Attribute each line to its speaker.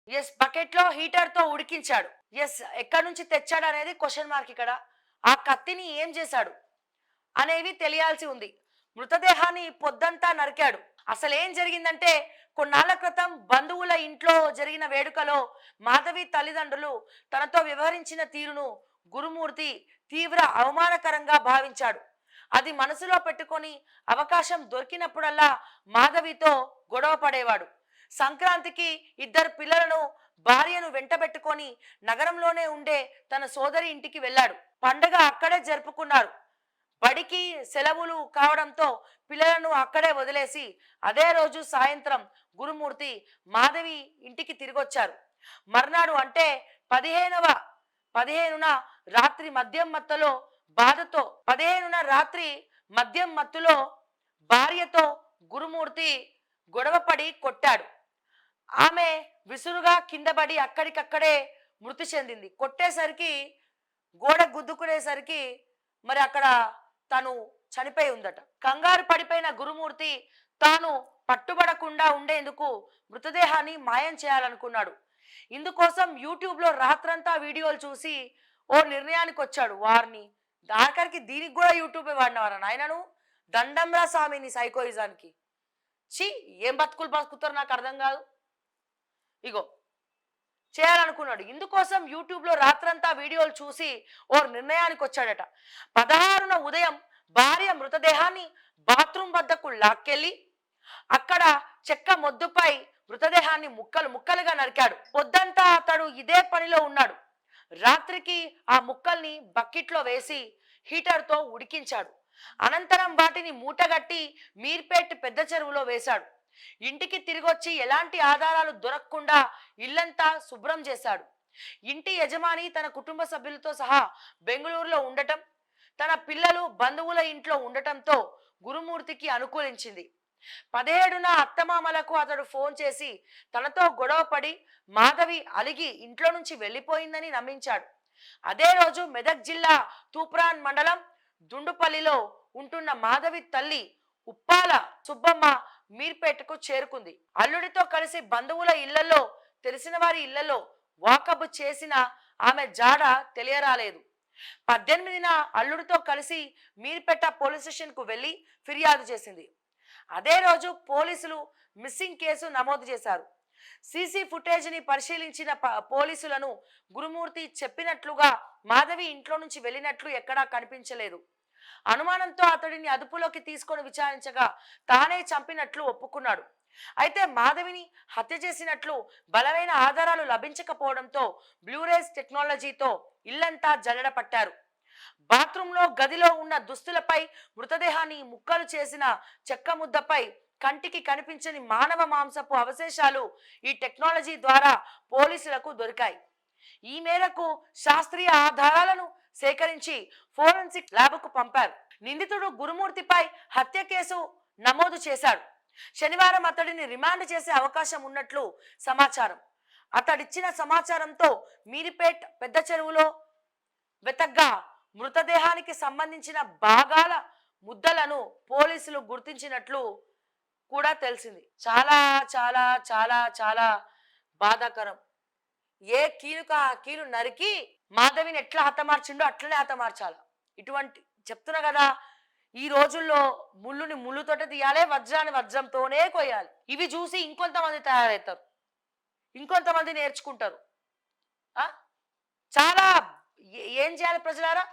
Speaker 1: Yes. బకెట్‌లో హీటర్‌తో ఉడికించాడు. Yes. ఎక్కడి నుంచి తెచ్చాడు అనేది క్వెషన్ మార్క్ ఇక్కడ. ఆ కత్తిని ఏం చేశాడు అనేవి తెలియాల్సి ఉంది. మృతదేహాన్ని పొద్దంతా నరికాడు. అసలేం జరిగిందంటే కొన్నాళ్ల క్రితం బంధువుల ఇంట్లో జరిగిన వేడుకలో మాధవి తల్లిదండ్రులు తనతో వ్యవహరించిన తీరును గురుమూర్తి తీవ్ర అవమానకరంగా భావించాడు. అది మనసులో పెట్టుకొని అవకాశం దొరికినప్పుడల్లా మాధవితో గొడవ పడేవాడు. సంక్రాంతికి ఇద్దరు పిల్లలను భార్యను వెంటబెట్టుకొని నగరంలోనే ఉండే తన సోదరి ఇంటికి వెళ్ళాడు. పండగ అక్కడే జరుపుకున్నారు. బడికి సెలవులు కావడంతో పిల్లలను అక్కడే వదిలేసి అదే రోజు సాయంత్రం గురుమూర్తి మాధవి ఇంటికి తిరిగొచ్చారు. మర్నాడు అంటే 15న రాత్రి మద్యం మత్తులో బాధతో 15న రాత్రి మద్యం మత్తులో భార్యతో గురుమూర్తి గొడవపడి కొట్టాడు. ఆమె విసురుగా కిందపడి అక్కడికక్కడే మృతి చెందింది. కొట్టేసరికి గోడ గుద్దుకునేసరికి మరి అక్కడ తను చనిపోయి ఉందట. కంగారు పడిపోయిన గురుమూర్తి తాను పట్టుబడకుండా ఉండేందుకు మృతదేహాన్ని మాయం చేయాలనుకున్నాడు. ఇందుకోసం యూట్యూబ్లో రాత్రంతా వీడియోలు చూసి ఓ నిర్ణయానికి వచ్చాడు. వారిని ఆఖరికి దీనికి కూడా యూట్యూబే వాడినవారా నాయనను? దండంరా స్వామి నీ సైకోయిజానికి. ఛీ, ఏం బతుకులు బతుకుతారు నాకు అర్థం కాదు. ఇగో చేయాలనుకున్నాడు. ఇందుకోసం యూట్యూబ్లో రాత్రంతా వీడియోలు చూసి ఓ నిర్ణయానికి వచ్చాడట. 16న ఉదయం భార్య మృతదేహాన్ని బాత్రూమ్ వద్దకు లాక్కెళ్ళి అక్కడ చెక్క మొద్దుపై మృతదేహాన్ని ముక్కలు ముక్కలుగా నరికాడు. పొద్దంతా అతడు ఇదే పనిలో ఉన్నాడు. రాత్రికి ఆ ముక్కల్ని బకెట్లో వేసి హీటర్తో ఉడికించాడు. అనంతరం వాటిని మూటగట్టి మీర్పేట్ పెద్ద చెరువులో వేశాడు. ఇంటికి తిరిగొచ్చి ఎలాంటి ఆధారాలు దొరకకుండా ఇల్లంతా శుభ్రం చేశాడు. ఇంటి యజమాని తన కుటుంబ సభ్యులతో సహా బెంగళూరులో ఉండటం, తన పిల్లలు బంధువుల ఇంట్లో ఉండటంతో గురుమూర్తికి అనుకూలించింది. 17న అత్తమామలకు అతడు ఫోన్ చేసి తనతో గొడవపడి మాధవి అలిగి ఇంట్లో నుంచి వెళ్ళిపోయిందని నమ్మించాడు. అదే రోజు మెదక్ జిల్లా తూప్రాన్ మండలం దుండుపల్లిలో ఉంటున్న మాధవి తల్లి ఉప్పాల సుబ్బమ్మ మీర్పేటకు చేరుకుంది. అల్లుడితో కలిసి బంధువుల ఇళ్లలో, తెలిసిన వారి ఇళ్లలో వాకబు చేసిన ఆమె జాడ తెలియరాలేదు. 18న అల్లుడితో కలిసి మీర్పేట పోలీస్ స్టేషన్కు వెళ్ళి ఫిర్యాదు చేసింది. అదే రోజు పోలీసులు మిస్సింగ్ కేసు నమోదు చేశారు. సీసీ ఫుటేజ్ని పరిశీలించిన పోలీసులను గురుమూర్తి చెప్పినట్లుగా మాధవి ఇంట్లో నుంచి వెళ్ళినట్లు ఎక్కడా కనిపించలేదు. అనుమానంతో అతడిని అదుపులోకి తీసుకొని విచారించగా తానే చంపినట్లు ఒప్పుకున్నాడు. అయితే మాధవిని హత్య చేసినట్లు బలమైన ఆధారాలు లభించకపోవడంతో బ్లూరేస్ టెక్నాలజీతో ఇల్లంతా జల్లెడ పట్టారు. బాత్రూంలో గదిలో ఉన్న దుస్తులపై మృతదేహాన్ని ముక్కలు చేసిన చెక్క ముద్దపై కంటికి కనిపించని మానవ మాంసపు అవశేషాలు ఈ టెక్నాలజీ ద్వారా పోలీసులకు దొరికాయి. ఈ మేరకు శాస్త్రీయ ఆధారాలను సేకరించి ఫోరెన్సిక్ ల్యాబ్కు పంపారు. నిందితుడు గురుమూర్తిపై హత్య కేసు నమోదు చేశాడు. శనివారం అతడిని రిమాండ్ చేసే అవకాశం ఉన్నట్లు సమాచారం. అతడిచ్చిన సమాచారంతో మీరిపేట్ పెద్ద చెరువులో వెతగ్గా మృతదేహానికి సంబంధించిన భాగాల ముద్దలను పోలీసులు గుర్తించినట్లు కూడా తెలిసింది. చాలా చాలా చాలా చాలా బాధాకరం. ఏ కీలుక ఆ కీలు నరికి మాధవిని ఎట్లా హతమార్చిండో అట్లనే హతమార్చాలి. ఇటువంటి చెప్తున్నా కదా, ఈ రోజుల్లో ముళ్ళుని ముళ్ళుతోటే తీయాలి, వజ్రాన్ని వజ్రంతోనే కొయ్యాలి. ఇవి చూసి ఇంకొంతమంది తయారవుతారు, ఇంకొంతమంది నేర్చుకుంటారు. చాలా ఏం చేయాలి ప్రజలారా?